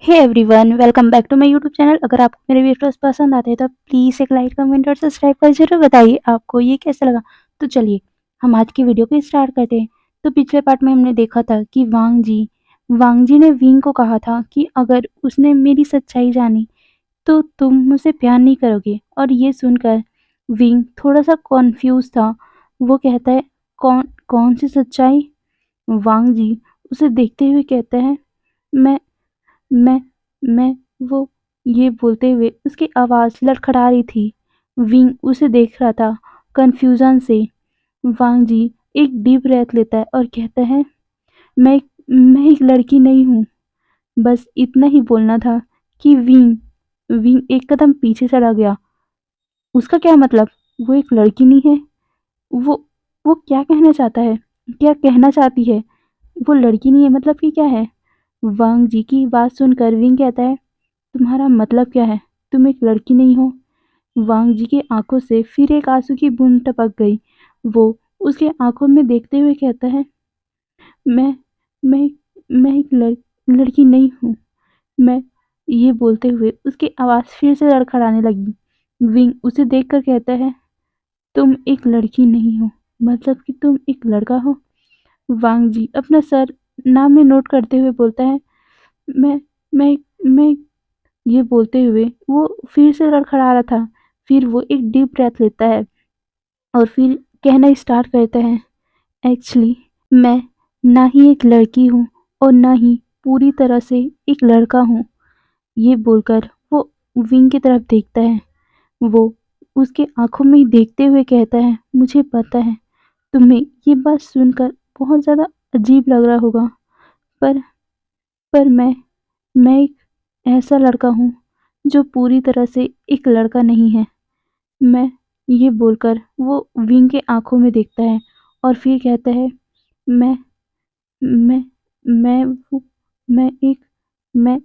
Hey everyone, welcome back to my YouTube channel. अगर आपको मेरे वीडियोस पसंद आते हैं तो प्लीज़ एक लाइक, कमेंट और सब्सक्राइब कर ज़रूर बताइए आपको ये कैसा लगा। तो चलिए हम आज की वीडियो को स्टार्ट करते हैं। तो पिछले पार्ट में हमने देखा था कि वांग जी ने विंग को कहा था कि अगर उसने मेरी सच्चाई जानी तो तुम मुझसे प्यार नहीं करोगे। और ये सुनकर विंग थोड़ा सा कॉन्फ्यूज था। वो कहता है, कौन कौन सी सच्चाई? वांग जी उसे देखते हुए कहता है, मैं मैं मैं वो ये बोलते हुए उसकी आवाज़ लड़खड़ा रही थी। विंग उसे देख रहा था कन्फ्यूजन से। वांग जी एक डीप ब्रेथ लेता है और कहता है, मैं एक लड़की नहीं हूँ। बस इतना ही बोलना था कि विंग विंग एक कदम पीछे चला गया। उसका क्या मतलब? वो एक लड़की नहीं है। वो वो क्या कहना चाहता है? क्या कहना चाहती है? वो लड़की नहीं है मतलब कि क्या है? वांग जी की बात सुनकर विंग कहता है, तुम्हारा मतलब क्या है? तुम एक लड़की नहीं हो? वांग जी की आंखों से फिर एक आंसू की बूंद टपक गई। वो उसके आंखों में देखते हुए कहता है, मैं मैं मैं एक लड़की नहीं हूँ। मैं ये बोलते हुए उसकी आवाज़ फिर से लड़खड़ाने लगी। विंग उसे देखकर कहता है, तुम एक लड़की नहीं हो मतलब कि तुम एक लड़का हो? वांग जी अपना सर नाम में नोट करते हुए बोलता है, मैं मैं ये बोलते हुए वो फिर से लड़खड़ा रहा था। फिर वो एक डीप ब्रेथ लेता है और फिर कहना स्टार्ट करता है, एक्चुअली मैं ना ही एक लड़की हूँ और ना ही पूरी तरह से एक लड़का हूँ। ये बोलकर वो विंग की तरफ देखता है। वो उसके आंखों में ही देखते हुए कहता है, मुझे पता है तुम्हें ये बात सुनकर बहुत ज़्यादा अजीब लग रहा होगा, पर पर मैं एक ऐसा लड़का हूँ जो पूरी तरह से एक लड़का नहीं है। मैं ये बोलकर वो विंग के आंखों में देखता है और फिर कहता है, मैं मैं मैं वो मैं एक मैं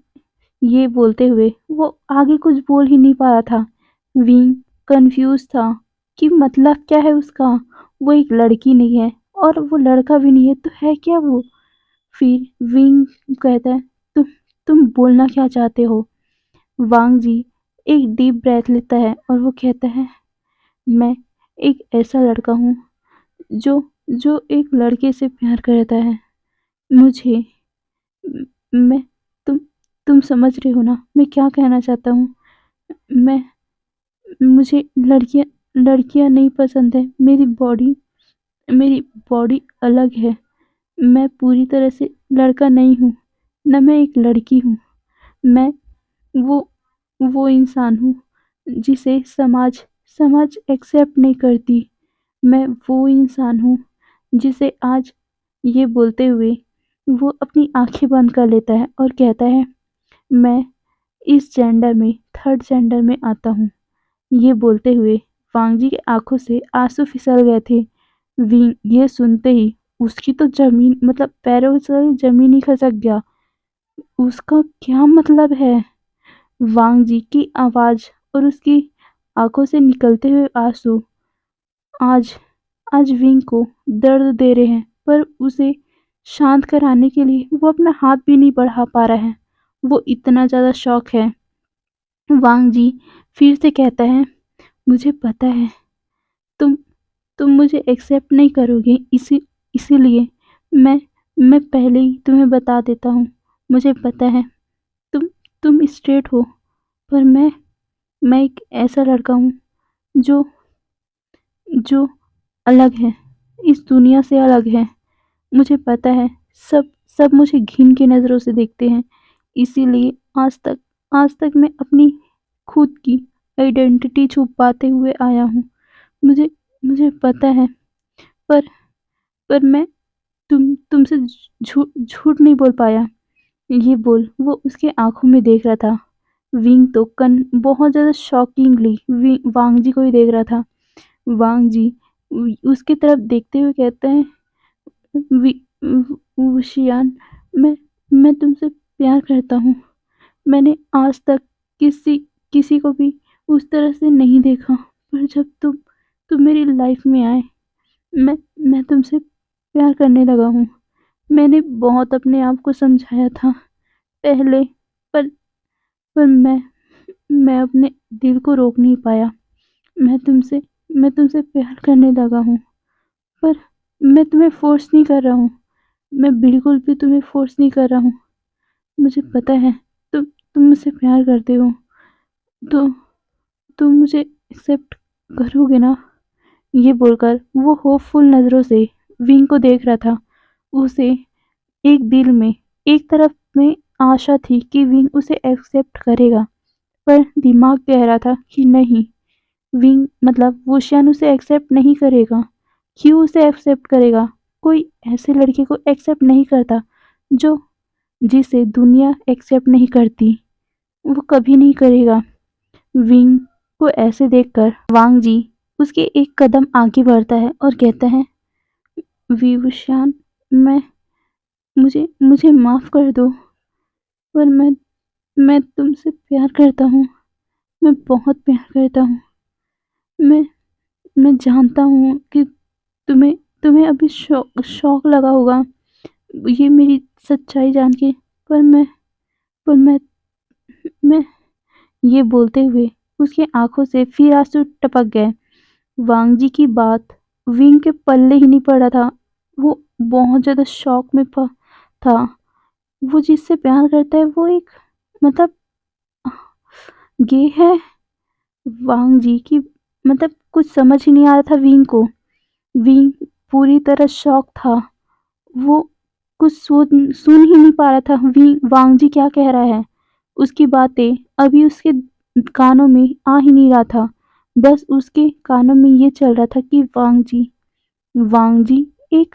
ये बोलते हुए वो आगे कुछ बोल ही नहीं पा रहा था। विंग कंफ्यूज था कि मतलब क्या है उसका। वो एक लड़की नहीं है और वो लड़का भी नहीं है तो है क्या वो? फिर विंग कहता है, तुम तुम बोलना क्या चाहते हो? वांग जी एक डीप ब्रेथ लेता है और वो कहता है, मैं एक ऐसा लड़का हूँ जो जो एक लड़के से प्यार करता है। मुझे म- मैं तुम तुम समझ रहे हो ना मैं क्या कहना चाहता हूँ? मैं मुझे लड़कियां लड़कियां नहीं पसंद है। मेरी बॉडी अलग है। मैं पूरी तरह से लड़का नहीं हूँ, न मैं एक लड़की हूँ। मैं वो वो इंसान हूँ जिसे समाज समाज एक्सेप्ट नहीं करती। मैं वो इंसान हूँ जिसे आज ये बोलते हुए वो अपनी आंखें बंद कर लेता है और कहता है, मैं इस जेंडर में थर्ड जेंडर में आता हूँ। ये बोलते हुए वांगजी की आंखों से आंसू फिसल गए थे। विंग ये सुनते ही उसकी तो जमीन मतलब पैरों से जमीन ही खसक गया। उसका क्या मतलब है? वांगजी की आवाज और उसकी आंखों से निकलते हुए आंसू आज आज विंग को दर्द दे रहे हैं, पर उसे शांत कराने के लिए वो अपना हाथ भी नहीं बढ़ा पा रहा है। वो इतना ज़्यादा शॉक है। वांग जी फिर से कहता है, मुझे पता है तुम तुम मुझे एक्सेप्ट नहीं करोगे, इसीलिए मैं मैं पहले ही तुम्हें बता देता हूँ। मुझे पता है तुम तुम स्ट्रेट हो, पर मैं एक ऐसा लड़का हूँ जो जो अलग है, इस दुनिया से अलग है। मुझे पता है सब सब मुझे घिन की नज़रों से देखते हैं, इसीलिए आज तक मैं अपनी खुद की आइडेंटिटी छुपाते हुए आया हूँ। मुझे मुझे पता है, पर पर मैं तुमसे झूठ नहीं बोल पाया। ये बोल वो उसके आंखों में देख रहा था। विंग तो कन बहुत ज़्यादा शॉकिंगली वांग जी को ही देख रहा था। वांग जी उसकी तरफ देखते हुए कहते हैं, वुशियान, मैं मैं तुमसे प्यार करता हूँ। मैंने आज तक किसी किसी को भी उस तरह से नहीं देखा, पर जब तुम मेरी लाइफ में आए, मैं मैं तुमसे प्यार करने लगा हूँ। मैंने बहुत अपने आप को समझाया था। पहले पर पर मैं अपने दिल को रोक नहीं पाया। मैं तुमसे मैं तुमसे प्यार करने लगा हूँ। पर मैं तुम्हें फ़ोर्स नहीं कर रहा हूँ। मैं बिल्कुल भी तुम्हें फ़ोर्स नहीं कर रहा हूँ। मुझे पता है तुम मुझसे प्यार करते हो, तो तुम मुझे एक्सेप्ट करोगे ना? ये बोलकर वो होपफुल नज़रों से विंग को देख रहा था। उसे एक दिल में, एक तरफ में आशा थी कि विंग उसे एक्सेप्ट करेगा, पर दिमाग कह रहा था कि नहीं, विंग मतलब वुशियान उसे एक्सेप्ट नहीं करेगा। क्यों उसे एक्सेप्ट करेगा? कोई ऐसे लड़के को एक्सेप्ट नहीं करता जो जिसे दुनिया एक्सेप्ट नहीं करती। वो कभी नहीं करेगा। विंग को ऐसे देखकर वांग जी उसके एक कदम आगे बढ़ता है और कहता है, विवशान, मैं मुझे मुझे माफ कर दो, पर मैं तुमसे प्यार करता हूँ। मैं बहुत प्यार करता हूँ। मैं मैं जानता हूँ कि तुम्हें तुम्हें अभी शौक लगा होगा ये मेरी सच्चाई जान के, पर मैं ये बोलते हुए उसकी आंखों से फिर आंसू टपक गए। वांग जी की बात विंग के पल्ले ही नहीं पड़ा था। वो बहुत ज्यादा शॉक में था। वो जिससे प्यार करता है वो एक मतलब गे है। वांग जी की मतलब कुछ समझ ही नहीं आ रहा था विंग को। विंग पूरी तरह शॉक था। वो कुछ सुन ही नहीं पा रहा था वांग जी क्या कह रहा है। उसकी बातें अभी उसके कानों में आ ही नहीं रहा था। बस उसके कानों में ये चल रहा था कि वांग जी एक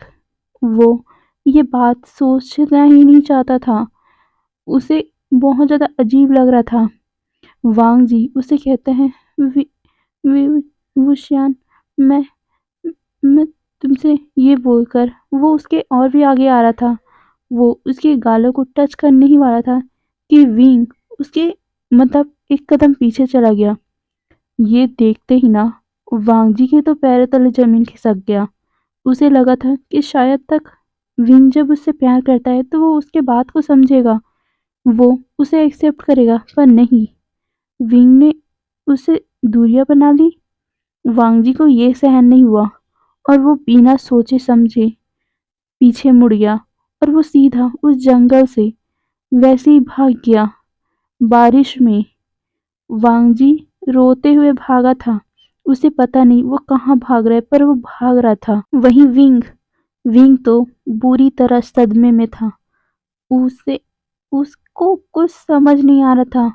वो ये बात सोचना ही नहीं चाहता था। उसे बहुत ज़्यादा अजीब लग रहा था। वांग जी उसे कहते हैं, वि, वि, वुशियान, मैं मैं तुमसे ये बोलकर वो उसके और भी आगे आ रहा था। वो उसके गालों को टच करने ही वाला था कि विंग उसके मतलब एक कदम पीछे चला गया। ये देखते ही ना वांग जी के तो पैरों तले जमीन खिसक गया। उसे लगा था कि शायद तक विंग जब उससे प्यार करता है तो वो उसके बात को समझेगा, वो उसे एक्सेप्ट करेगा, पर नहीं, विंग ने उससे दूरियां बना ली। वांग जी को ये सहन नहीं हुआ और वो बिना सोचे समझे पीछे मुड़ गया और वो सीधा उस जंगल से वैसे ही भाग गया। बारिश में वांग जी रोते हुए भागा था। उसे पता नहीं वो कहाँ भाग रहा है, पर वो भाग रहा था। वहीं विंग विंग तो बुरी तरह सदमे में था। उसे उसको कुछ समझ नहीं आ रहा था।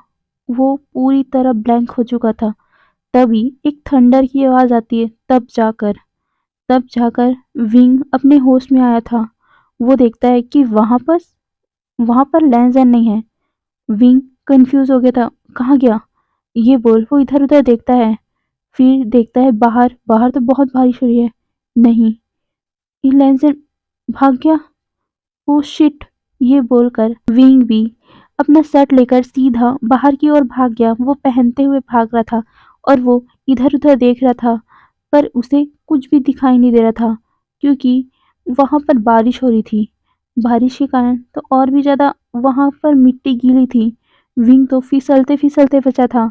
वो पूरी तरह ब्लैंक हो चुका था। तभी एक थंडर की आवाज आती है। तब जाकर विंग अपने होश में आया था। वो देखता है कि वहां पर लैंसडैन नहीं है। विंग कंफ्यूज हो गया था। कहाँ गया ये बोल वो इधर उधर देखता है। फिर देखता है बाहर बाहर तो बहुत बारिश हो रही है। नहीं, ये लैंसडैन भाग गया। Oh shit! ये बोलकर विंग भी अपना शर्ट लेकर सीधा बाहर की ओर भाग गया। वो पहनते हुए भाग रहा था और वो इधर-उधर देख रहा था, पर उसे कुछ भी दिखाई नहीं दे रहा था क्योंकि वहाँ पर बारिश हो रही थी। बारिश के कारण तो और भी ज़्यादा वहाँ पर मिट्टी गीली थी। विंग तो फिसलते-फिसलते बचा था।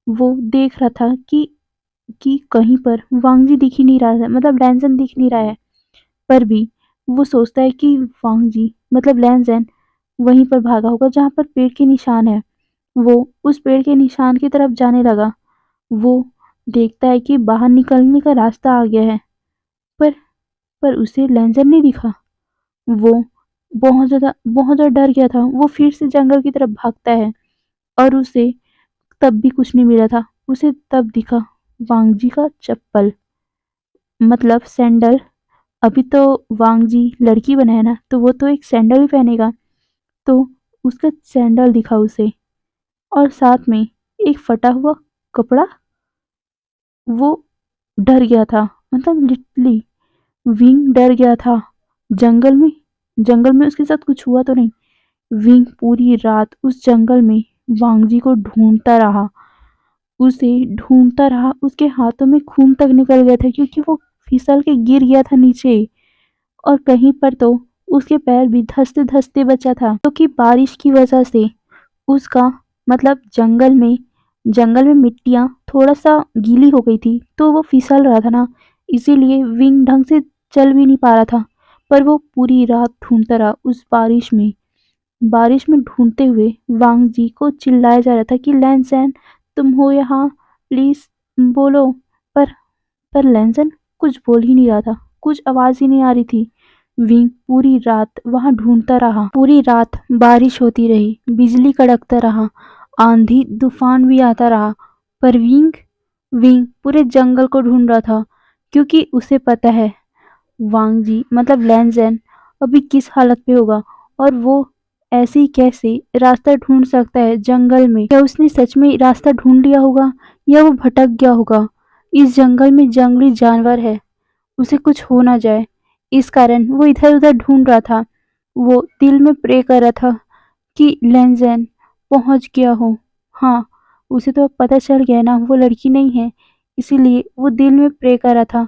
वो देख रहा था कि कहीं पर वांग जी दिख ही नहीं रहा है, मतलब लैंसन दिख नहीं रहा है। पर भी वो सोचता है कि वांग जी मतलब लैंसडैन वहीं पर भागा होगा जहाँ पर पेड़ के निशान है। वो उस पेड़ के निशान की तरफ जाने लगा। वो देखता है कि बाहर निकलने का रास्ता आ गया है, पर पर उसे लैंसडैन नहीं दिखा। वो बहुत ज़्यादा डर गया था। वो फिर से जंगल की तरफ भागता है और उसे तब भी कुछ नहीं मिला था। उसे तब दिखा वांग जी का चप्पल, मतलब सैंडल। अभी तो वांग जी लड़की बना है ना, तो वो तो एक सैंडल ही पहनेगा। तो उसका सैंडल दिखा उसे और साथ में एक फटा हुआ कपड़ा। वो डर गया था, मतलब लिटरली विंग डर गया था। जंगल में जंगल में उसके साथ कुछ हुआ तो नहीं। विंग पूरी रात उस जंगल में वांग जी को ढूंढता रहा। उसे ढूंढता रहा। उसके हाथों में खून तक निकल गया था क्योंकि वो फिसल के गिर गया था नीचे। और कहीं पर तो उसके पैर भी धंसते-धंसते बचा था, क्योंकि बारिश की वजह से उसका मतलब जंगल में मिट्टियाँ थोड़ा-सा गीली हो गई थी, तो वो फिसल रहा था ना, इसीलिए विंग ढंग से चल भी नहीं पा रहा था। पर वो पूरी रात ढूँढता रहा उस बारिश में ढूँढते हुए वांग जी को चिल्लाया जा रहा था कि लैन-सैन तुम हो यहाँ? प्लीज़ बोलो। पर पर लैन-सैन कुछ बोल ही नहीं रहा था, कुछ आवाज़ ही नहीं आ रही थी। विंग पूरी रात वहाँ ढूँढता रहा। पूरी रात बारिश होती रही, बिजली कड़कता रहा, आंधी-तूफान भी आता रहा, पर विंग विंग पूरे जंगल को ढूँढ रहा था, क्योंकि उसे पता है वांग जी मतलब लैन-सैन अभी किस हालत में होगा और वो ऐसे ही कैसे रास्ता ढूँढ सकता है जंगल में। क्या उसने सच में रास्ता ढूँढ लिया होगा या वो भटक गया होगा? इस जंगल में जंगली जानवर है, उसे कुछ हो ना जाए, इस कारण वो इधर-उधर ढूँढ रहा था। वो दिल में प्रे कर रहा था कि लैन-सैन पहुँच गया हो। हाँ, उसे तो अब पता चल गया ना वो लड़की नहीं है, इसीलिए वो दिल में प्रे कर रहा था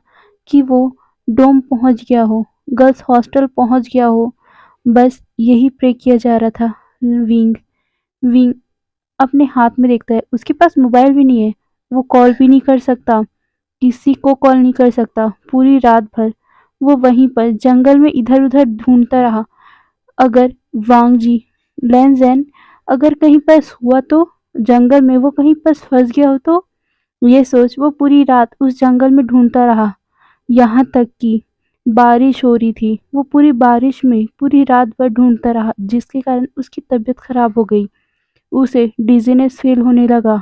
कि वो डोम पहुँच गया हो, गर्ल्स हॉस्टल पहुँच गया हो। बस यही प्रे किया जा रहा था। विंग विंग अपने हाथ में देखता है, उसके पास मोबाइल भी नहीं है, वो कॉल भी नहीं कर सकता, किसी को कॉल नहीं कर सकता। पूरी रात भर वो वहीं पर जंगल में इधर-उधर ढूँढता रहा। अगर वांग जी लैन-सैन अगर कहीं पास हुआ तो, जंगल में वो कहीं पास फँस गया हो तो? ये सोच वो पूरी रात उस जंगल में ढूँढता रहा, यहाँ तक कि बारिश हो रही थी। वो पूरी बारिश में पूरी रात भर ढूँढता रहा, जिसके कारण उसकी तबीयत खराब हो गई। उसे डिज़ीनेस फ़ील होने लगा,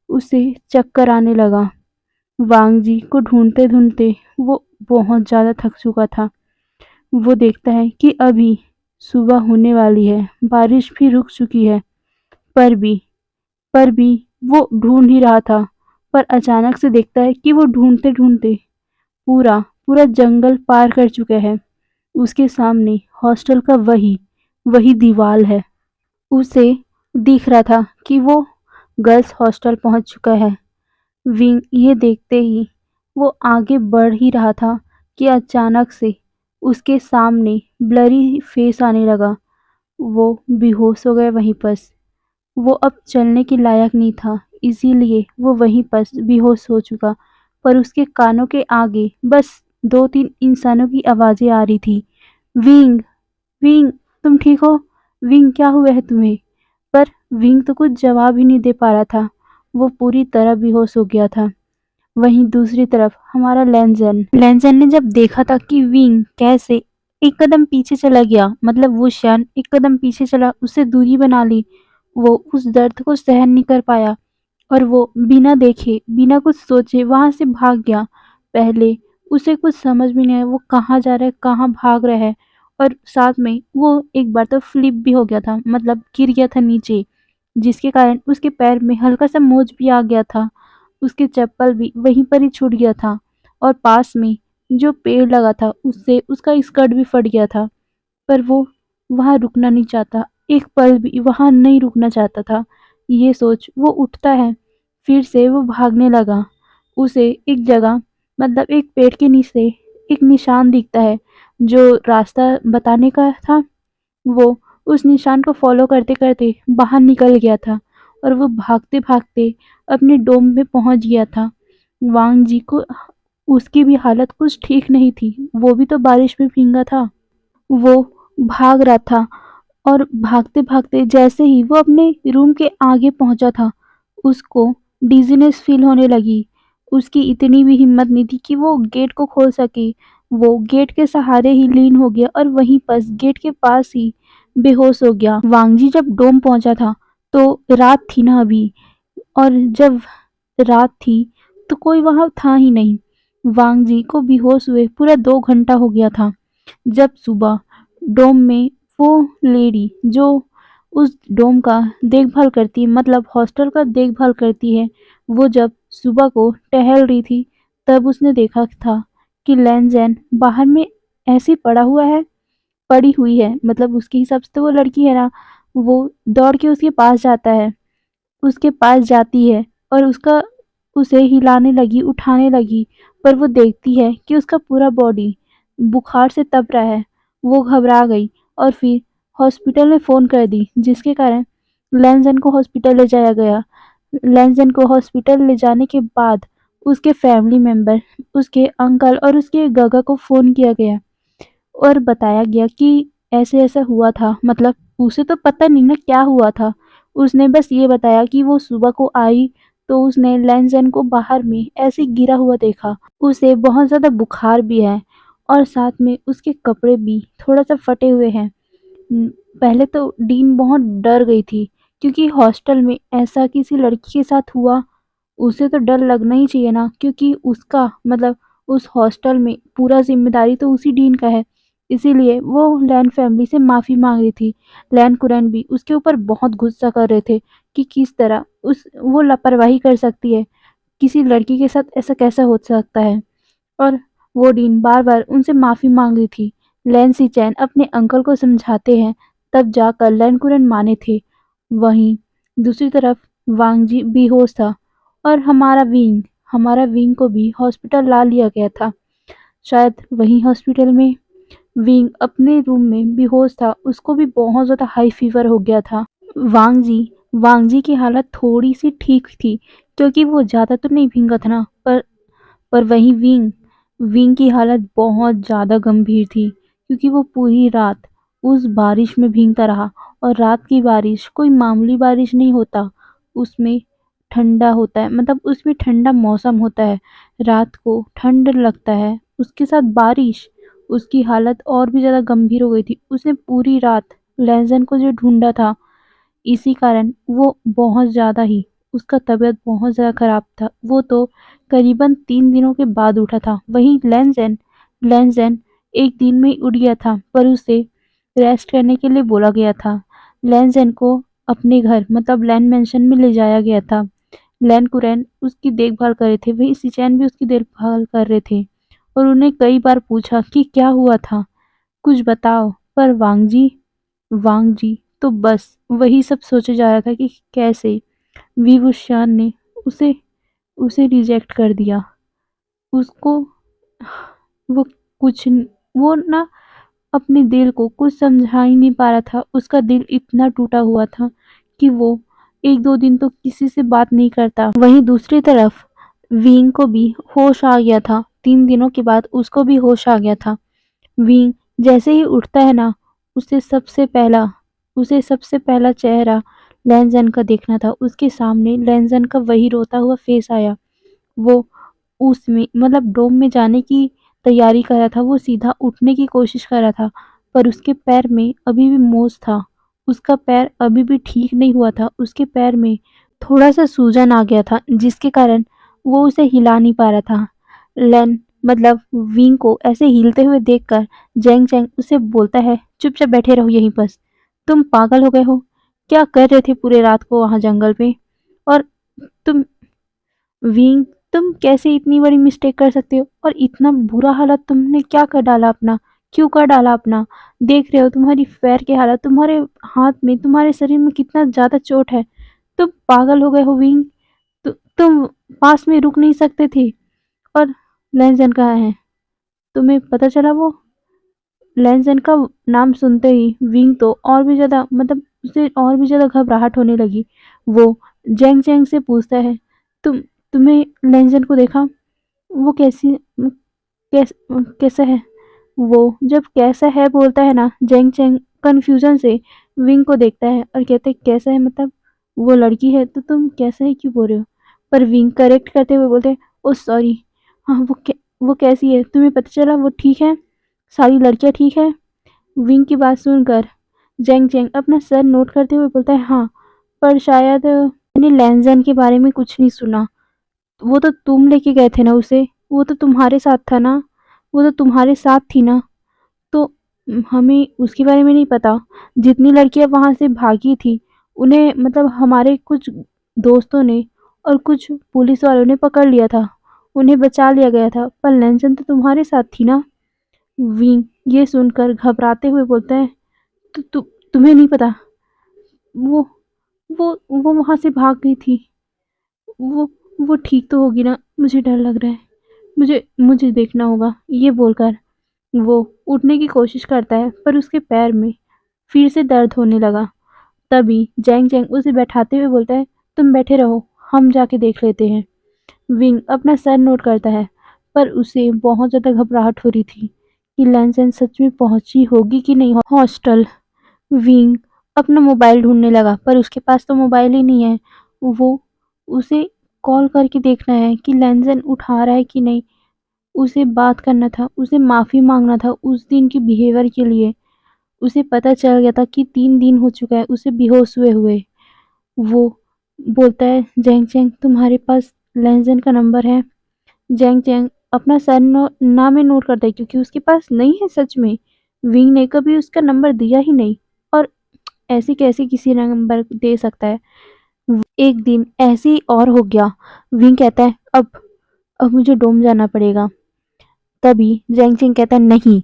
उसे चक्कर आने लगा। वांग जी को ढूँढते-ढूँढते वो बहुत ज़्यादा थक चुका था। वो देखता है कि अभी सुबह होने वाली है, बारिश भी रुक चुकी है, पर भी पर भी वो ढूँढ ही रहा था। पर अचानक से देखता है कि वो ढूँढते-ढूँढते पूरा पूरा जंगल पार कर चुका है। उसके सामने हॉस्टल का वही दीवार है। उसे दिख रहा था कि वो गर्ल्स हॉस्टल पहुँच चुका है। विंग ये देखते ही वो आगे बढ़ ही रहा था कि अचानक से उसके सामने ब्लरी फेस आने लगा। वो बेहोश हो गया वहीं पर। वो अब चलने के लायक नहीं था, इसीलिए वो वहीं पर बेहोश हो चुका। पर उसके कानों के आगे बस 2-3 इंसानों की आवाज़ें आ रही थी। विंग, विंग, तुम ठीक हो? विंग, क्या हुआ है तुम्हें? पर विंग तो कुछ जवाब ही नहीं दे पा रहा था। वो पूरी तरह बेहोश हो गया था। वहीं दूसरी तरफ हमारा लैनज़ेन ने जब देखा था कि विंग कैसे एक कदम पीछे चला गया, मतलब वो शान एक कदम पीछे चला, उससे दूरी बना ली, वो उस दर्द को सहन नहीं कर पाया और वो बिना देखे, बिना कुछ सोचे वहाँ से भाग गया। पहले उसे कुछ समझ में नहीं आया वो कहाँ जा रहा है, कहाँ भाग रहा है और साथ में वो एक बार तो फ्लिप भी हो गया था, मतलब गिर गया था नीचे, जिसके कारण उसके पैर में हल्का-सा मोच भी आ गया था। उसकी चप्पल भी वहीं पर ही छूट गया था और पास में जो पेड़ लगा था उससे उसका स्कर्ट भी फट गया था। पर वो वहाँ रुकना नहीं चाहता, एक पल भी वहाँ नहीं रुकना चाहता था। ये सोच वो उठता है, फिर से वो भागने लगा। उसे एक जगह मतलब एक पेड़ के नीचे एक निशान दिखता है, जो रास्ता बताने का था। वो उस निशान को फ़ॉलो करते-करते बाहर निकल गया था और वो भागते-भागते अपने डोम में पहुँच गया था। वांग जी को उसकी भी हालत कुछ ठीक नहीं थी, वो भी तो बारिश में भीगा था। वो भाग रहा था और भागते-भागते जैसे ही वो अपने रूम के आगे पहुँचा था, उसको डिज़ीनेस फ़ील होने लगी। उसकी इतनी भी हिम्मत नहीं थी कि वो गेट को खोल सके। वो गेट के सहारे ही लीन हो गया और वहीं पर गेट के पास ही बेहोश हो गया। वांगजी जब डोम पहुँचा था, तो रात थी ना अभी, और जब रात थी, तो कोई वहाँ था ही नहीं। वांगजी को बेहोश हुए पूरा 2 घंटा हो गया था। जब सुबह डोम में वो लेडी जो उस डोम का देखभाल करती है, मतलब हॉस्टल का देखभाल करती है, वो जब सुबह को टहल रही थी, तब उसने देखा था कि लैनज़ैन बाहर में ऐसे ही पड़ी हुई है, मतलब उसके हिसाब से तो वो लड़की है ना, वो दौड़ के उसके पास जाती है और उसे हिलाने लगी, उठाने लगी, पर वो देखती है कि उसका पूरा बॉडी बुखार से तप रहा है। वो घबरा गई और फिर हॉस्पिटल में फ़ोन कर दी, जिसके कारण लैनज़ेन को हॉस्पिटल ले जाया गया। लैनज़ेन को हॉस्पिटल ले जाने के बाद उसके फैमिली मेंबर, उसके अंकल और उसके गगा को फ़ोन किया गया और बताया गया कि ऐसे-ऐसा हुआ था। मतलब उसे तो पता नहीं ना क्या हुआ था। उसने बस ये बताया कि वो सुबह को आई तो उसने लैनज़ेन को बाहर में ऐसे ही गिरा हुआ देखा। उसे बहुत ज़्यादा बुखार भी है और साथ में उसके कपड़े भी थोड़ा-सा फटे हुए हैं। उम, पहले तो डीन बहुत डर गई थी क्योंकि हॉस्टल में ऐसा किसी लड़की के साथ हुआ, उसे तो डर लगना ही चाहिए ना क्योंकि उसका मतलब उस हॉस्टल में पूरा ज़िम्मेदारी तो उसी डीन का है। इसीलिए वो लैन फैमिली से माफ़ी माँग रही थी। लैन कुरैन भी उसके ऊपर बहुत गुस्सा कर रहे थे कि किस तरह उस वो लापरवाही कर सकती है, किसी लड़की के साथ ऐसा कैसे हो सकता है। और वो डीन बार-बार उनसे माफ़ी माँग रही थी। लैन सिचैन अपने अंकल को समझाते हैं, तब जाकर लैन कुरैन माने थे। वहीं दूसरी तरफ वांग जी बेहोश था और हमारा विंग को भी हॉस्पिटल ला लिया गया था। शायद वहीं हॉस्पिटल में विंग अपने रूम में बेहोश था, उसको भी बहुत ज़्यादा हाई फ़ीवर हो गया था। वांग जी वांग जी की हालत थोड़ी-सी ठीक थी क्योंकि वो ज़्यादा तो नहीं भीगा था ना, पर वहीं विंग की हालत बहुत ज़्यादा गंभीर थी क्योंकि वो पूरी रात उस बारिश में भीगता रहा और रात की बारिश कोई मामूली बारिश नहीं होता, उसमें ठंडा होता है, मतलब उसमें ठंडा मौसम होता है, रात को ठंड लगता है, उसके साथ बारिश, उसकी हालत और भी ज़्यादा गंभीर हो गई थी। उसने पूरी रात लहज़न को जो ढूँढा था, इसी कारण वो बहुत ज़्यादा ही उसका तबीयत बहुत ज़्यादा ख़राब था। वो तो करीबन 3 दिनों के बाद उठा था। वहीं लैनज़ेन 1 दिन में ही उठ गया था, पर उसे रेस्ट करने के लिए बोला गया था। लैनज़ेन को अपने घर मतलब लैन मैंशन में ले जाया गया था। लैन कुरैन उसकी देखभाल कर रहे थे, वहीं सिचैन भी उसकी देखभाल कर रहे थे और उन्हें कई बार पूछा कि क्या हुआ था? कुछ बताओ। पर वांग जी तो बस वही सब सोचे जा रहा था कि कैसे विवुशियान ने उसे उसे रिजेक्ट कर दिया। उसको वो कुछ वो ना अपने दिल को कुछ समझा ही नहीं पा रहा था। उसका दिल इतना टूटा हुआ था कि वो 1-2 दिन तो किसी से बात नहीं करता। वहीं दूसरी तरफ विंग को भी होश आ गया था। 3 दिनों के बाद उसको भी होश आ गया था। विंग जैसे ही उठता है ना, उसे सबसे पहला चेहरा लैनज़ेन का देखना था। उसके सामने लैनज़ेन का वही रोता हुआ फेस आया। वो उसमें मतलब डोम में जाने की तैयारी कर रहा था, वो सीधा उठने की कोशिश कर रहा था, पर उसके पैर में अभी भी मोच था। उसका पैर अभी भी ठीक नहीं हुआ था, उसके पैर में थोड़ा-सा सूजन आ गया था, जिसके कारण वो उसे हिला नहीं पा रहा था। लेन मतलब विंग को ऐसे हिलते हुए देखकर जेंग चेंग उसे बोलता है, "चुपचाप बैठे रहो यहीं बस। तुम पागल हो गए हो? क्या कर रहे थे पूरे रात को वहाँ जंगल में? और तुम विंग तुम कैसे इतनी बड़ी मिस्टेक कर सकते हो और इतना बुरा हालत तुमने क्या कर डाला अपना? क्यों कर डाला अपना? देख रहे हो तुम्हारी पैर की हालत, तुम्हारे हाथ में, तुम्हारे शरीर में कितना ज़्यादा चोट है। तुम पागल हो गए हो विंग। तुम पास में रुक नहीं सकते थे और लैनज़ेन कहाँ है? तुम्हें पता चला वो?" लैनज़ेन का नाम सुनते ही विंग तो और भी ज़्यादा मतलब उसे और भी ज़्यादा घबराहट होने लगी। वो जेंग चेंग से पूछता है, "तुम तुम्हें लैनज़ेन को देखा? वो कैसा है?" वो जब कैसा है बोलता है ना, जेंग चेंग कन्फ्यूज़न से विंग को देखता है और कहते हैं, "कैसा है मतलब? वो लड़की है तो तुम कैसा है क्यों बोल रहे हो?" पर विंग करेक्ट करते हुए बोलते हैं, "ओह सॉरी। हाँ, वो कैसी है? तुम्हें पता चला वो ठीक है? सारी लड़कियाँ ठीक है?" विंग की बात सुनकर जेंग चेंग अपना सर नोट करते हुए बोलता है, "हाँ, पर शायद मैंने लैनज़ेन के बारे में कुछ नहीं सुना। वो तो तुम लेके गए थे ना उसे? वो तो तुम्हारे साथ था ना? वो तो तुम्हारे साथ थी ना? तो हमें उसके बारे में नहीं पता। जितनी लड़कियाँ वहाँ से भागी थी, उन्हें मतलब हमारे कुछ दोस्तों ने और कुछ पुलिस वालों ने पकड़ लिया था। उन्हें बचा लिया गया था, पर लैनज़ेन तो तुम्हारे साथ थी ना?" विंग ये सुनकर घबराते हुए बोलता है, तुम्हें नहीं पता? वो वो वहाँ से भाग गई थी। वो वो ठीक तो होगी ना? मुझे डर लग रहा है। मुझे मुझे देखना होगा।" ये बोलकर वो उठने की कोशिश करता है, पर उसके पैर में फिर से दर्द होने लगा। तभी जैंग जैंग उसे बैठाते हुए बोलता है, तुम बैठे रहो, हम जाके देख लेते हैं। विंग अपना सर नोट करता है, पर उसे बहुत ज़्यादा घबराहट हो रही थी कि लैंसन सच में पहुंची होगी कि नहीं हॉस्टल। विंग अपना मोबाइल ढूंढने लगा, पर उसके पास तो मोबाइल ही नहीं है। वो उसे कॉल करके देखना है कि लैंसन उठा रहा है कि नहीं। उसे बात करना था, उसे माफ़ी मांगना था उस दिन के बिहेवियर के लिए। उसे पता चल गया था कि 3 दिन हो चुका है उसे बेहोश हुए हुए। वो बोलता है, जैंग जैंग तुम्हारे पास लैंसन का नंबर है? जैंग जैंग अपना सर नाम में नोट करता है, क्योंकि उसके पास नहीं है सच में। विंग ने कभी उसका नंबर दिया ही नहीं, और ऐसे कैसे किसी नंबर दे सकता है। एक दिन ऐसे ही और हो गया। विंग कहता है, अब मुझे डोम जाना पड़ेगा। तभी जैंग जैंग कहता है, नहीं,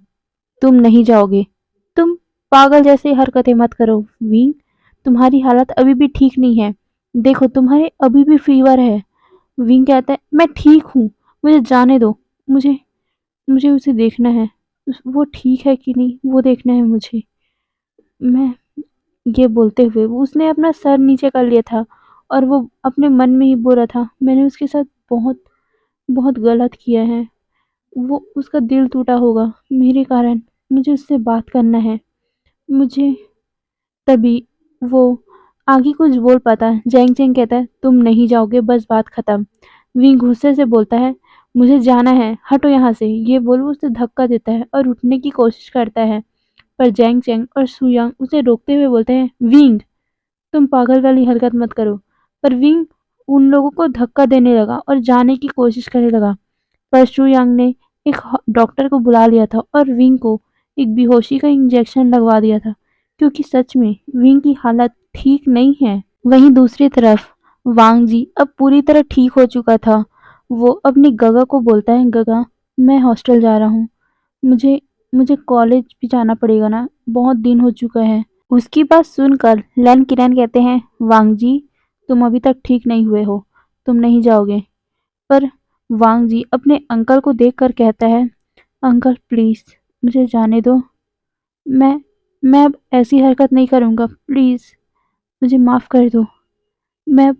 तुम नहीं जाओगे। तुम पागल जैसे हरकतें मत करो विंग, तुम्हारी हालत अभी भी ठीक नहीं है। देखो तुम्हारे अभी भी फीवर है। विंग कहता है, मैं ठीक हूँ, मुझे जाने दो। मुझे मुझे उसे देखना है। वो ठीक है कि नहीं वो देखना है मुझे। मैं ये बोलते हुए वो उसने अपना सर नीचे कर लिया था, और वो अपने मन में ही बोल रहा था, मैंने उसके साथ बहुत बहुत गलत किया है। वो उसका दिल टूटा होगा मेरे कारण। मुझे उससे बात करना है। मुझे तभी वो आगे कुछ बोल पाता है। जैंग चैंग कहता है, तुम नहीं जाओगे, बस बात खत्म। विंग गुस्से से बोलता है, मुझे जाना है, हटो यहाँ से। ये बोल वो उसे धक्का देता है और उठने की कोशिश करता है, पर जैंग चैंग और सुयांग उसे रोकते हुए बोलते हैं, विंग तुम पागल वाली हरकत मत करो। पर विंग उन लोगों को धक्का देने लगा और जाने की कोशिश करने लगा, पर शुयांग ने एक डॉक्टर को बुला लिया था और विंग को एक बेहोशी का इंजेक्शन लगवा दिया था, क्योंकि सच में विंग की हालत ठीक नहीं है। वहीं दूसरी तरफ वांग जी अब पूरी तरह ठीक हो चुका था। वो अपनी गगा को बोलता है, गगा मैं हॉस्टल जा रहा हूँ। मुझे मुझे कॉलेज भी जाना पड़ेगा ना, बहुत दिन हो चुका है। उसकी बात सुनकर लैन किरैन कहते हैं, वांग जी तुम अभी तक ठीक नहीं हुए हो, तुम नहीं जाओगे। पर वांग जी अपने अंकल को देखकर कहता है, अंकल प्लीज़ मुझे जाने दो। मैं मैं अब ऐसी हरकत नहीं करूँगा, प्लीज़ मुझे माफ़ कर दो। मैं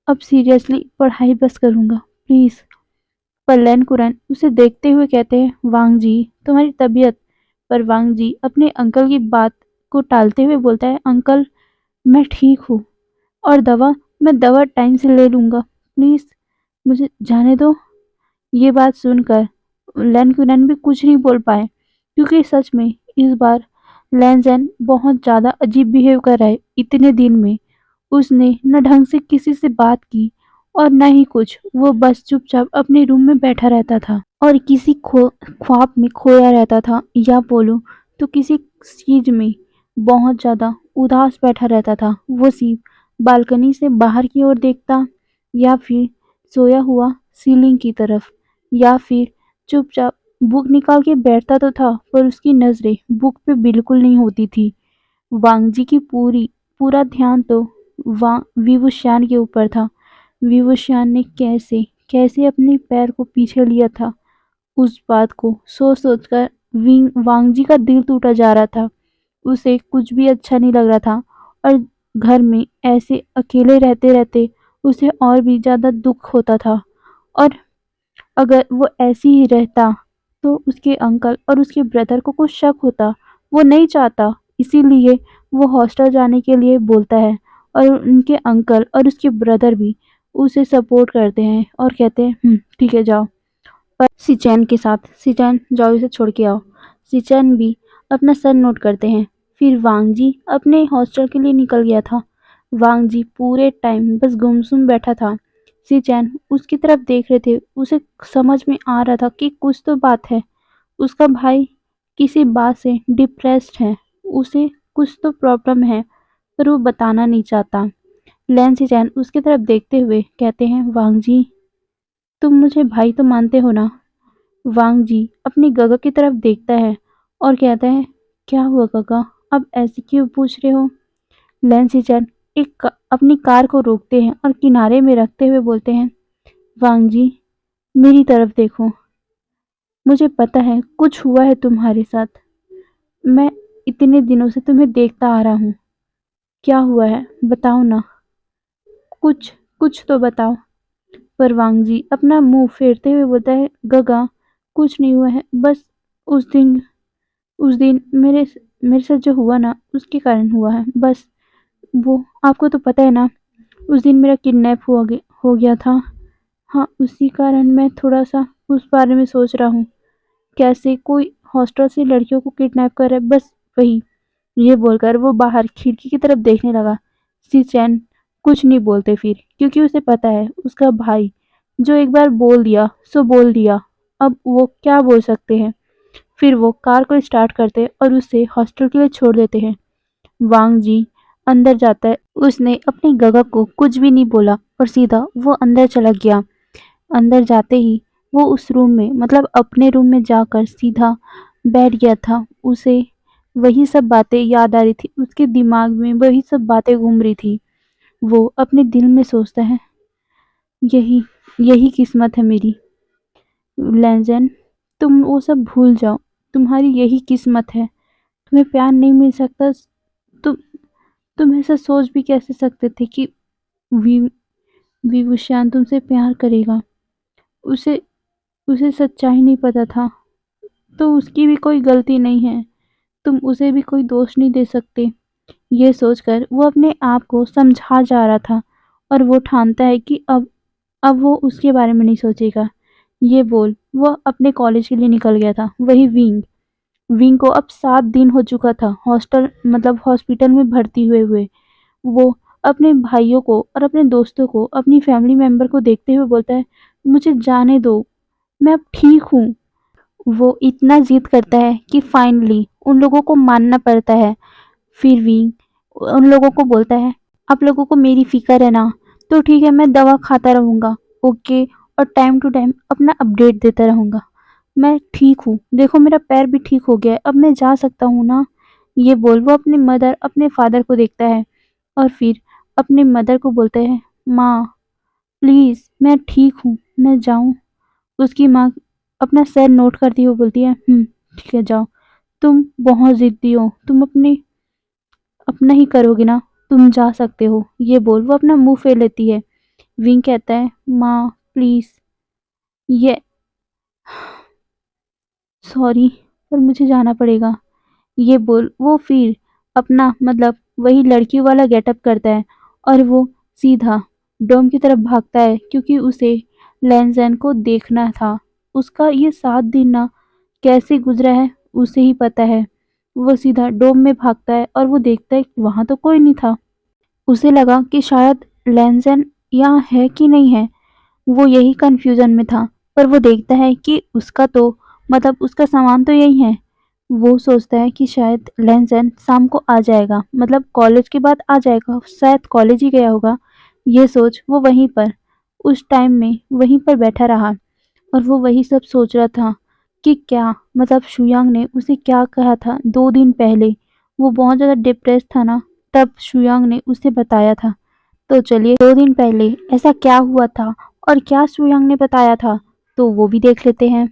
अब सीरियसली पढ़ाई बस करूँगा, प्लीज़। पर लैन कुरैन उसे देखते हुए कहते हैं, वांग जी तुम्हारी तबीयत। पर वांग जी अपने अंकल की बात को टालते हुए बोलता है, अंकल मैं ठीक हूँ, और मैं दवा टाइम से ले लूँगा, प्लीज़ मुझे जाने दो। ये बात सुनकर लैन कुनैन भी कुछ नहीं बोल पाए, क्योंकि सच में इस बार लैनज़ैन बहुत ज़्यादा अजीब बिहेव कर रहा है। इतने दिन में उसने न ढंग से किसी से बात की और न ही कुछ। वो बस चुपचाप अपने रूम में बैठा रहता था और किसी ख्वाब में खोया रहता था, या बोलूं तो किसी चीज में बहुत ज़्यादा उदास बैठा रहता था। वो सिर्फ बालकनी से बाहर की ओर देखता, या फिर सोया हुआ सीलिंग की तरफ, या फिर चुपचाप बुक निकाल के बैठता तो था, पर उसकी नज़रें बुक पे बिल्कुल नहीं होती थी। वांगजी की पूरा ध्यान तो विवुश्यान के ऊपर था। विवुश्यान ने कैसे कैसे अपने पैर को पीछे लिया था, उस बात को सोच सोचकर वांगजी का दिल टूटा जा रहा था। उसे कुछ भी अच्छा नहीं लग रहा था, और घर में ऐसे अकेले रहते रहते उसे और भी ज़्यादा दुख होता था। और अगर वो ऐसे ही रहता तो उसके अंकल और उसके ब्रदर को कुछ शक होता। वो नहीं चाहता, इसीलिए वो हॉस्टल जाने के लिए बोलता है, और उनके अंकल और उसके ब्रदर भी उसे सपोर्ट करते हैं और कहते हैं, ठीक है जाओ। पर सिचैन के साथ, सिचैन जाओ इसे छोड़ के आओ। सिचैन भी अपना सर नोट करते हैं। फिर वांग जी अपने हॉस्टल के लिए निकल गया था। वांग जी पूरे टाइम बस गुमसुम बैठा था। सिचैन उसकी तरफ देख रहे थे। उसे समझ में आ रहा था कि कुछ तो बात है। उसका भाई किसी बात से डिप्रेस्ड है। उसे कुछ तो प्रॉब्लम है, पर वो बताना नहीं चाहता। लैन सिचैन उसकी तरफ देखते हुए कहते हैं, वांग जी तुम मुझे भाई तो मानते हो ना? वांग जी अपनी गगा की तरफ देखता है और कहता है, क्या हुआ गगा, अब ऐसे क्यों पूछ रहे हो? लैंसीचन अपनी कार को रोकते हैं और किनारे में रखते हुए बोलते हैं, वांग जी मेरी तरफ देखो, मुझे पता है कुछ हुआ है तुम्हारे साथ। मैं इतने दिनों से तुम्हें देखता आ रहा हूँ क्या हुआ है? बताओ ना। कुछ कुछ तो बताओ। पर वांगजी अपना मुंह फेरते हुए बोलता है, गगा कुछ नहीं हुआ है, बस उस दिन मेरे साथ जो हुआ ना उसके कारण हुआ है बस। वो आपको तो पता है ना, उस दिन मेरा किडनैप हो गया था। हाँ, उसी कारण मैं थोड़ा सा उस बारे में सोच रहा हूँ। कैसे कोई हॉस्टल से लड़कियों को किडनैप करे, बस वही। ये बोलकर वो बाहर खिड़की की तरफ देखने लगा। चैन कुछ नहीं बोलते फिर, क्योंकि उसे पता है उसका भाई जो एक बार बोल दिया सो बोल दिया। अब वो क्या बोल सकते हैं। फिर वो कार को स्टार्ट करते और उसे हॉस्टल के लिए छोड़ देते हैं। वांग जी अंदर जाता है। उसने अपनी गगा को कुछ भी नहीं बोला और सीधा वो अंदर चला गया। अंदर जाते ही वो उस रूम में, मतलब अपने रूम में जाकर सीधा बैठ गया था। उसे वही सब बातें याद आ रही थी, उसके दिमाग में वही सब बातें घूम रही थी। वो अपने दिल में सोचता है, यही यही किस्मत है मेरी। लैंजन, तुम वो सब भूल जाओ। तुम्हारी यही किस्मत है। तुम्हें प्यार नहीं मिल सकता। तुम तुम ऐसा सोच भी कैसे सकते थे कि वी विभूषण तुमसे प्यार करेगा। उसे उसे सच्चाई नहीं पता था, तो उसकी भी कोई गलती नहीं है। तुम उसे भी कोई दोष नहीं दे सकते। ये सोचकर वो अपने आप को समझा जा रहा था और वो ठानता है कि अब वो उसके बारे में नहीं सोचेगा। ये बोल वो अपने कॉलेज के लिए निकल गया था। वही विंग विंग को अब 7 दिन हो चुका था हॉस्टल, मतलब हॉस्पिटल में भर्ती हुए। वो अपने भाइयों को और अपने दोस्तों को, अपनी फैमिली मेंबर को देखते हुए बोलता है, मुझे जाने दो, मैं अब ठीक हूँ। वो इतना जिद करता है कि फाइनली उन लोगों को मानना पड़ता है। फिर भी उन लोगों को बोलता है, आप लोगों को मेरी फिक्र है ना, तो ठीक है, मैं दवा खाता रहूँगा, ओके, और टाइम टू टाइम अपना अपडेट देता रहूँगा। मैं ठीक हूँ, देखो मेरा पैर भी ठीक हो गया है, अब मैं जा सकता हूँ ना। ये बोल वो अपनी मदर, अपने फादर को देखता है और फिर अपनी मदर को बोलता है, माँ प्लीज़ मैं ठीक हूँ, मैं जाऊँ। उसकी माँ अपना सर नोट करती हुई बोलती है, ठीक है जाओ। तुम बहुत ज़िद्दी हो, तुम अपना ही करोगे ना, तुम जा सकते हो। ये बोल वो अपना मुंह फेर लेती है। विंग कहता है, माँ प्लीज़, ये सॉरी, पर मुझे जाना पड़ेगा। ये बोल वो फिर अपना, मतलब वही लड़कियों वाला गेटअप करता है और वो सीधा डोम की तरफ भागता है, क्योंकि उसे लैंजन को देखना था। उसका ये 7 दिन ना कैसे गुजरा है उसे ही पता है। वो सीधा डोम में भागता है और वो देखता है कि वहाँ तो कोई नहीं था। उसे लगा कि शायद लैंजन यहाँ है कि नहीं है, वो यही कन्फ्यूज़न में था। पर वो देखता है कि उसका तो, मतलब उसका सामान तो यही है। वो सोचता है कि शायद लैंजन शाम को आ जाएगा, मतलब कॉलेज के बाद आ जाएगा, शायद कॉलेज ही गया होगा। ये सोच वो वहीं पर उस टाइम में वहीं पर बैठा रहा और वो वही सब सोच रहा था कि क्या, मतलब शुयांग ने उसे क्या कहा था 2 दिन पहले। वो बहुत ज़्यादा डिप्रेस था ना, तब शुयांग ने उसे बताया था। तो चलिए 2 दिन पहले ऐसा क्या हुआ था और क्या शुयांग ने बताया था, तो वो भी देख लेते हैं।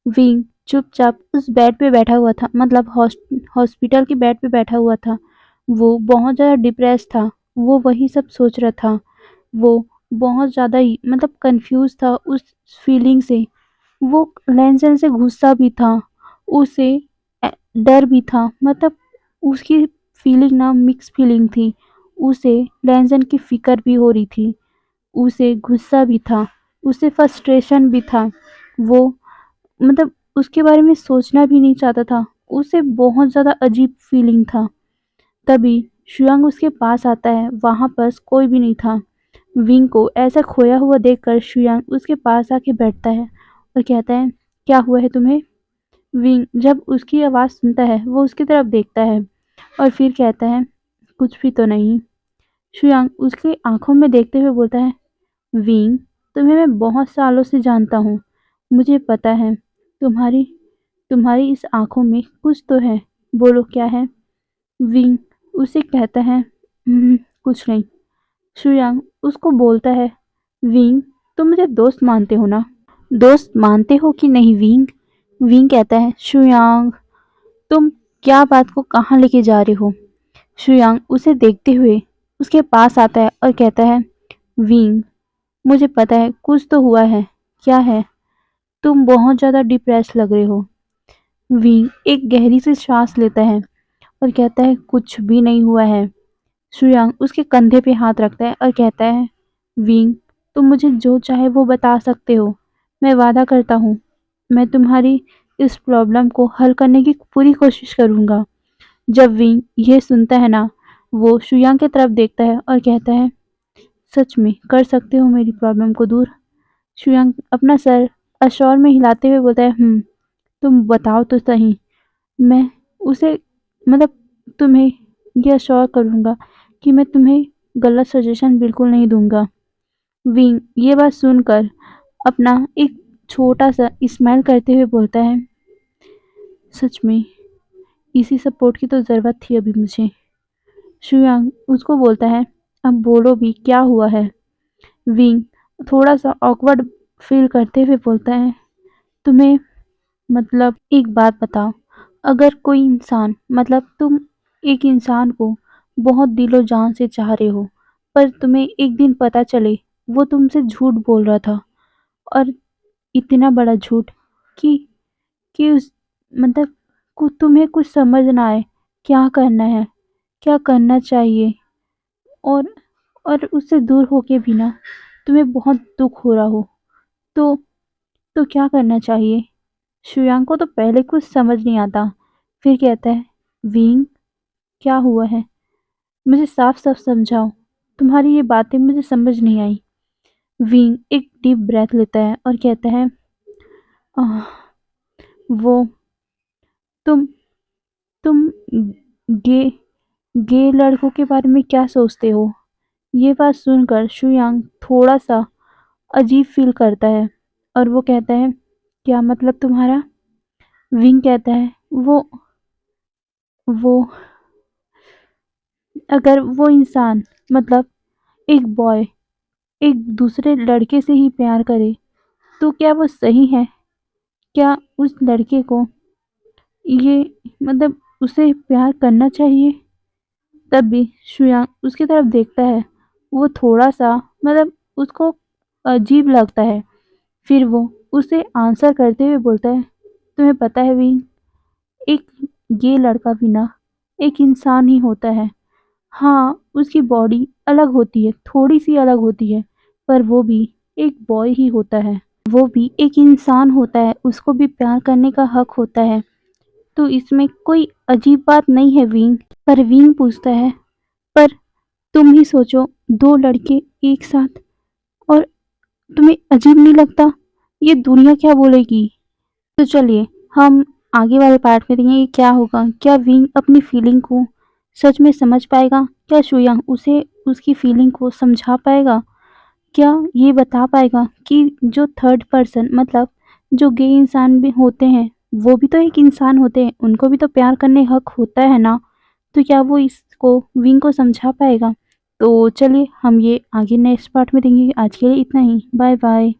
विंग चुपचाप उस बेड पे बैठा हुआ था, मतलब हॉस्पिटल के बेड पे बैठा हुआ था। वो बहुत ज़्यादा डिप्रेस था। वो वही सब सोच रहा था। वो बहुत ज़्यादा ही, मतलब कंफ्यूज था उस फीलिंग से। वो लैंसन से गुस्सा भी था, उसे डर भी था, मतलब उसकी फीलिंग ना मिक्स फीलिंग थी। उसे लैंसन की फिक्र भी हो रही थी, उसे गुस्सा भी था, उसे फ्रस्ट्रेशन भी था। वो, मतलब उसके बारे में सोचना भी नहीं चाहता था। उसे बहुत ज़्यादा अजीब फीलिंग था। तभी शुयांग उसके पास आता है, वहाँ पर कोई भी नहीं था। विंग को ऐसा खोया हुआ देखकर शुयांग उसके पास आके बैठता है और कहता है, क्या हुआ है तुम्हें? विंग जब उसकी आवाज़ सुनता है वो उसकी तरफ देखता है और फिर कहता है, कुछ भी तो नहीं। शुयांग उसकी आंखों में देखते हुए बोलता है, विंग तुम्हें मैं बहुत सालों से जानता हूँ, मुझे पता है तुम्हारी तुम्हारी इस आंखों में कुछ तो है, बोलो क्या है? विंग उसे कहता है, कुछ नहीं। शुयांग उसको बोलता है, विंग तुम मुझे दोस्त मानते हो ना? दोस्त मानते हो कि नहीं विंग? विंग कहता है, शुयांग तुम क्या बात को कहाँ लेके जा रहे हो? शुयांग उसे देखते हुए उसके पास आता है और कहता है, विंग, मुझे पता है कुछ तो हुआ है। क्या है? तुम बहुत ज़्यादा डिप्रेस लग रहे हो। विंग एक गहरी सी सांस लेता है और कहता है, कुछ भी नहीं हुआ है। शुयांग उसके कंधे पे हाथ रखता है और कहता है, विंग, तुम मुझे जो चाहे वो बता सकते हो। मैं वादा करता हूँ, मैं तुम्हारी इस प्रॉब्लम को हल करने की पूरी कोशिश करूँगा। जब विंग ये सुनता है ना, वो शुयांग की तरफ देखता है और कहता है, सच में कर सकते हो मेरी प्रॉब्लम को दूर? शुयांग अपना सर अशोर में हिलाते हुए बोलता है, तुम बताओ तो सही। मैं उसे मतलब तुम्हें ये अश्योर करूँगा कि मैं तुम्हें गलत सजेशन बिल्कुल नहीं दूँगा। विंग ये बात सुनकर अपना एक छोटा-सा स्माइल करते हुए बोलता है, सच में इसी सपोर्ट की तो ज़रूरत थी अभी मुझे। शुयांग उसको बोलता है, अब बोलो भी क्या हुआ है? विंग थोड़ा-सा ऑकवर्ड फील करते हुए बोलता है, तुम्हें मतलब एक बात बताओ, अगर कोई इंसान तुम एक इंसान को बहुत दिलो जान से चाह रहे हो, पर तुम्हें एक दिन पता चले वो तुमसे झूठ बोल रहा था और इतना बड़ा झूठ कि उस तुम्हें कुछ समझ ना आए क्या करना है, क्या करना चाहिए, और उससे दूर होके भी ना तुम्हें बहुत दुख हो रहा हो, तो क्या करना चाहिए? शुयांग को तो पहले कुछ समझ नहीं आता, फिर कहता है, विंग, क्या हुआ है? मुझे साफ-साफ समझाओ, तुम्हारी ये बातें मुझे समझ नहीं आई। विंग एक डीप ब्रेथ लेता है और कहता है, आह, वो तुम तुम गे गे लड़कों के बारे में क्या सोचते हो? ये बात सुनकर शुयांग थोड़ा-सा अजीब फील करता है और वो कहता है, क्या मतलब तुम्हारा? विंग कहता है, वो अगर वो इंसान एक बॉय एक दूसरे लड़के से ही प्यार करे, तो क्या वो सही है? क्या उस लड़के को ये उसे प्यार करना चाहिए? तब भी शुयांग उसकी तरफ देखता है। वो थोड़ा-सा उसको अजीब लगता है। फिर वो उसे आंसर करते हुए बोलता है, तुम्हें पता है विंग, एक ये लड़का भी ना एक इंसान ही होता है। हाँ, उसकी बॉडी अलग होती है, थोड़ी-सी अलग होती है, पर वो भी एक बॉय ही होता है। वो भी एक इंसान होता है, उसको भी प्यार करने का हक होता है। तो इसमें कोई अजीब बात नहीं है विंग। पर विंग पूछता है, पर तुम ही सोचो, 2 लड़के एक साथ, और तुम्हें अजीब नहीं लगता? ये दुनिया क्या बोलेगी? तो चलिए हम आगे वाले पार्ट में देखेंगे क्या होगा। क्या विंग अपनी फीलिंग को सच में समझ पाएगा? क्या शुयांग उसे उसकी फीलिंग को समझा पाएगा? क्या ये बता पाएगा कि जो थर्ड पर्सन जो गे इंसान भी होते हैं, वो भी तो एक इंसान होते हैं, उनको भी तो प्यार करने हक होता है ना? तो क्या वो इसको विंग को समझा पाएगा? तो चलिए हम ये आगे नेक्स्ट पार्ट में देखेंगे। आज के लिए इतना ही। Bye bye.